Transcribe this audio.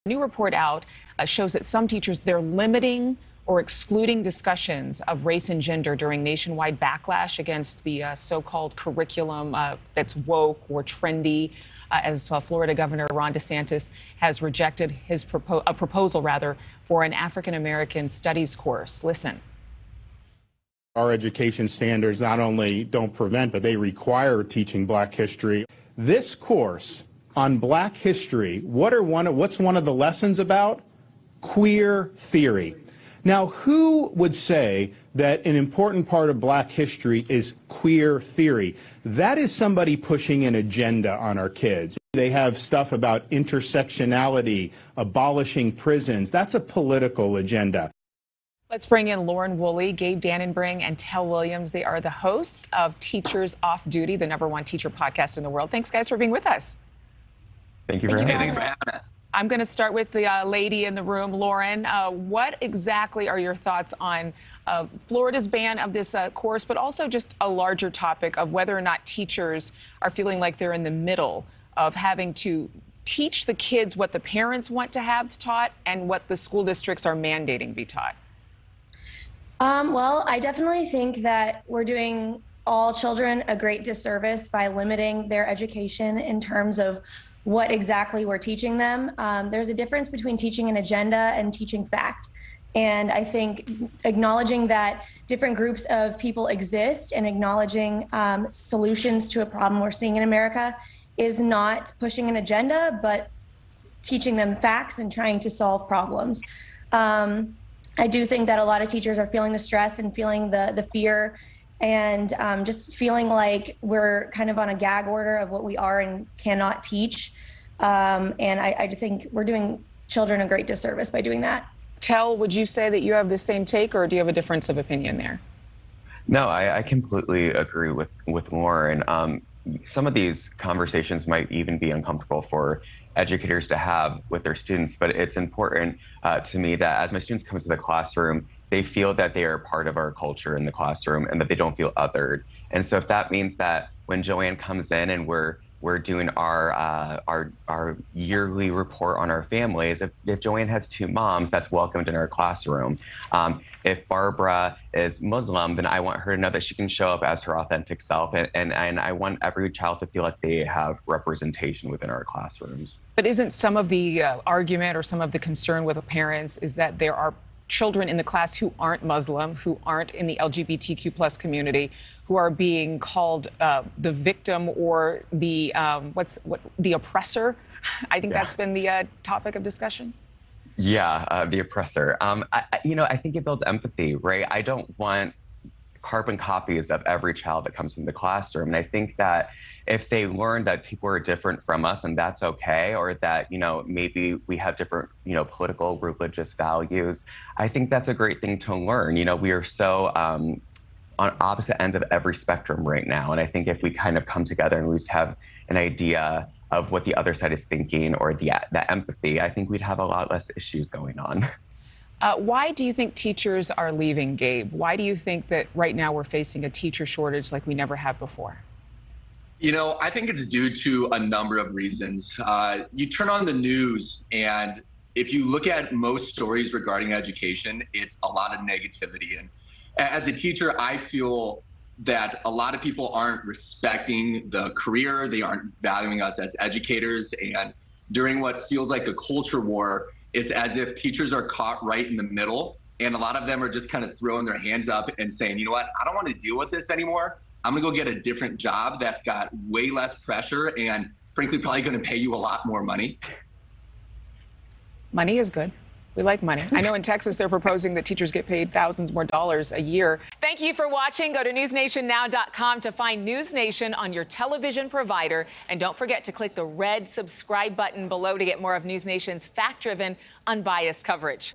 A new report out shows that some teachers, they're limiting or excluding discussions of race and gender during nationwide backlash against the so-called curriculum that's woke or trendy, as Florida Governor Ron DeSantis has rejected his proposal for an African-American studies course. Listen. Our education standards not only don't prevent, but they require teaching Black history. This course on Black history, what's one of the lessons about? Queer theory. Now, who would say that an important part of Black history is queer theory? That is somebody pushing an agenda on our kids. They have stuff about intersectionality, abolishing prisons. That's a political agenda. Let's bring in Lauran Woolley, Gabe, Dannenbring, and Tell Williams. They are the hosts of Teachers Off Duty, the #1 teacher podcast in the world. Thanks, guys, for being with us. Thank you for having us. I'm going to start with the lady in the room, Lauran. What exactly are your thoughts on Florida's ban of this course, but also just a larger topic of whether or not teachers are feeling like they're in the middle of having to teach the kids what the parents want to have taught and what the school districts are mandating be taught? Well, I definitely think that we're doing all children a great disservice by limiting their education in terms of what exactly we're teaching them. There's a difference between teaching an agenda and teaching fact. And I think acknowledging that different groups of people exist and acknowledging solutions to a problem we're seeing in America is not pushing an agenda, but teaching them facts and trying to solve problems. I do think that a lot of teachers are feeling the stress and feeling the fear and just feeling like we're kind of on a gag order of what we are and cannot teach. And I think we're doing children a great disservice by doing that. Tell, would you say that you have the same take, or do you have a difference of opinion there? No, I completely agree with Lauran. Some of these conversations might even be uncomfortable for educators to have with their students, but it's important to me that as my students come into the classroom, they feel that they are part of our culture in the classroom and that they don't feel othered. And so if that means that when Joanne comes in and we're doing our yearly report on our families, if Joanne has 2 moms, that's welcomed in our classroom. If Barbara is Muslim, then I want her to know that she can show up as her authentic self, and I want every child to feel like they have representation within our classrooms. But isn't some of the argument or some of the concern with the parents is that there are children in the class who aren't Muslim, who aren't in the LGBTQ+ community, who are being called the victim or the the oppressor? I think that's been the topic of discussion. Yeah, the oppressor. I think it builds empathy, right? I don't want carbon copies of every child that comes into the classroom. And I think that if they learn that people are different from us and that's okay, or that, maybe we have different, political, religious values, I think that's a great thing to learn. We are so on opposite ends of every spectrum right now. And I think if we kind of come together and at least have an idea of what the other side is thinking or that empathy, I think we'd have a lot less issues going on. Why do you think teachers are leaving, Gabe? Why do you think that right now we're facing a teacher shortage like we never have before? I think it's due to a number of reasons. You turn on the news, and if you look at most stories regarding education, it's a lot of negativity. And as a teacher, I feel that a lot of people aren't respecting the career. They aren't valuing us as educators. And during what feels like a culture war, it's as if teachers are caught right in the middle, and a lot of them are just kind of throwing their hands up and saying, you know what, I don't want to deal with this anymore. I'm going to go get a different job that's got way less pressure and, frankly, probably going to pay you a lot more money. Money is good. We like money. I know in Texas they're proposing that teachers get paid thousands more dollars a year. Thank you for watching. Go to newsnationnow.com to find NewsNation on your television provider. And don't forget to click the red subscribe button below to get more of NewsNation's fact-driven, unbiased coverage.